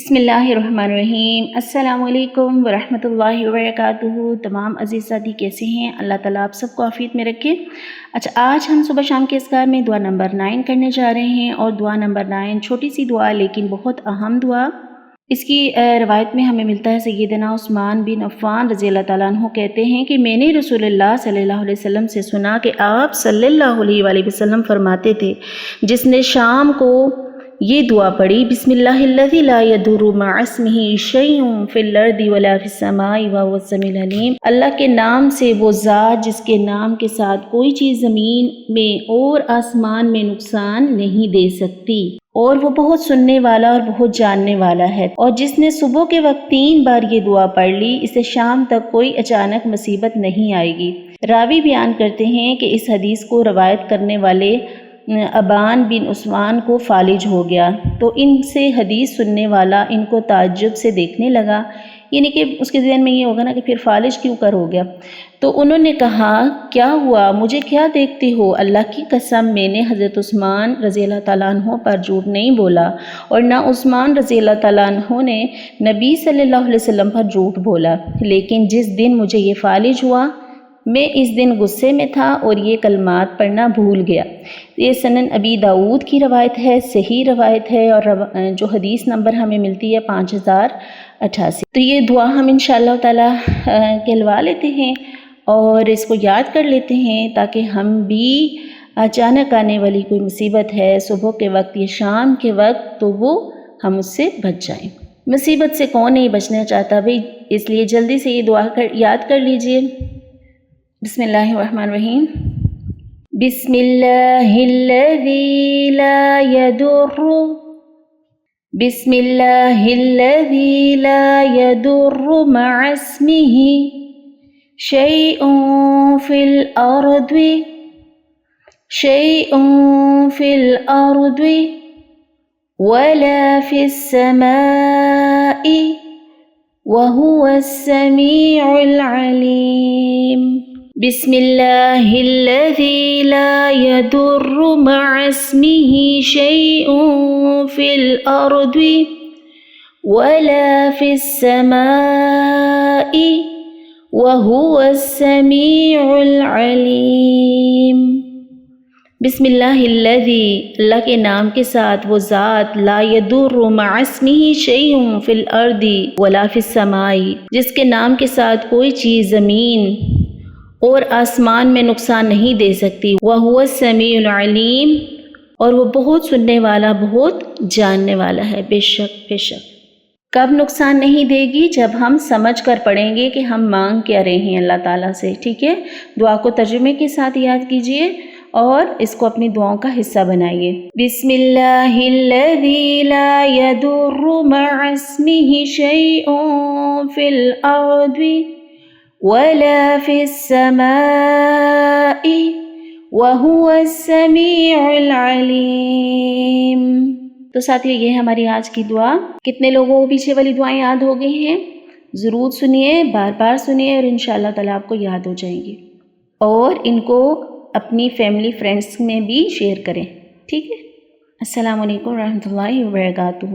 بسم اللہ الرحمن الرحیم۔ السلام علیکم ورحمۃ اللہ وبرکاتہ۔ تمام عزیز ساتھی کیسے ہیں؟ اللہ تعالیٰ آپ سب کو عافیت میں رکھے۔ اچھا، آج ہم صبح شام کے اذکار میں دعا نمبر 9 کرنے جا رہے ہیں، اور دعا نمبر 9 چھوٹی سی دعا لیکن بہت اہم دعا۔ اس کی روایت میں ہمیں ملتا ہے سیدنا عثمان بن عفان رضی اللہ تعالیٰ عنہ کہتے ہیں کہ میں نے رسول اللہ صلی اللہ علیہ وسلم سے سنا کہ آپ صلی اللہ علیہ وآلہ وسلم فرماتے تھے، جس نے شام کو یہ دعا پڑھی، بسم اللہ الذی لا یضر مع اسمہ شیء فی الارض ولا فی السماء وہو السمیع العلیم، اللہ کے نام سے وہ ذات جس کے نام کے ساتھ کوئی چیز زمین میں اور آسمان میں نقصان نہیں دے سکتی، اور وہ بہت سننے والا اور بہت جاننے والا ہے۔ اور جس نے صبح کے وقت 3 بار یہ دعا پڑھ لی، اسے شام تک کوئی اچانک مصیبت نہیں آئے گی۔ راوی بیان کرتے ہیں کہ اس حدیث کو روایت کرنے والے ابان بن عثمان کو فالج ہو گیا، تو ان سے حدیث سننے والا ان کو تعجب سے دیکھنے لگا، یعنی کہ اس کے ذہن میں یہ ہوگا نا کہ پھر فالج کیوں کر ہو گیا۔ تو انہوں نے کہا، کیا ہوا، مجھے کیا دیکھتے ہو؟ اللہ کی قسم، میں نے حضرت عثمان رضی اللہ تعالیٰ عنہ پر جھوٹ نہیں بولا، اور نہ عثمان رضی اللہ تعالیٰ عنہ نے نبی صلی اللہ علیہ وسلم پر جھوٹ بولا، لیکن جس دن مجھے یہ فالج ہوا میں اس دن غصے میں تھا اور یہ کلمات پڑھنا بھول گیا۔ یہ سنن ابی داؤد کی روایت ہے، صحیح روایت ہے، اور جو حدیث نمبر ہمیں ملتی ہے 5088۔ تو یہ دعا ہم انشاءاللہ تعالی کہلوا لیتے ہیں اور اس کو یاد کر لیتے ہیں، تاکہ ہم بھی اچانک آنے والی کوئی مصیبت ہے صبح کے وقت یا شام کے وقت، تو وہ ہم اس سے بچ جائیں۔ مصیبت سے کون نہیں بچنا چاہتا بھئی، اس لیے جلدی سے یہ دعا یاد کر لیجئے۔ بسم اللہ الرحمن الرحیم۔ بسم اللہ الذی لا یضر، بسم اللہ الذی لا یضر مع اسمہ شیء فی الارض، شیء فی الارض ولا فی السماء وہو السمیع العلیم۔ بسم اللہ الذی لا یضر مع اسمہ شیء فی الارض ولا فی السماء وہو السمیع العلیم۔ بسم اللہ الذی، اللہ کے نام کے ساتھ وہ ذات، لا یضر مع اسمہ شیء فی الارض ولا فی السماء، جس کے نام کے ساتھ کوئی چیز زمین اور آسمان میں نقصان نہیں دے سکتی، وَهُوَ السَّمِيعُ الْعَلِيمُ، اور وہ بہت سننے والا بہت جاننے والا ہے۔ بے شک بے شک۔ کب نقصان نہیں دے گی؟ جب ہم سمجھ کر پڑھیں گے کہ ہم مانگ کیا رہے ہیں اللہ تعالیٰ سے، ٹھیک ہے؟ دعا کو ترجمے کے ساتھ یاد کیجئے اور اس کو اپنی دعاؤں کا حصہ بنائیے۔ بسم اللہ الذی لا یضر مع اسمہ شیء فی الارض ولا فی السماء وہو السمیع العلیم۔ تو ساتھیو، یہ ہماری آج کی دعا۔ کتنے لوگوں کو پیچھے والی دعائیں یاد ہو گئی ہیں؟ ضرور سنیے، بار بار سنیے، اور انشاءاللہ تعالیٰ آپ کو یاد ہو جائیں گی، اور ان کو اپنی فیملی فرینڈس میں بھی شیئر کریں، ٹھیک ہے؟ السلام علیکم ورحمۃ اللہ وبرکاتہ۔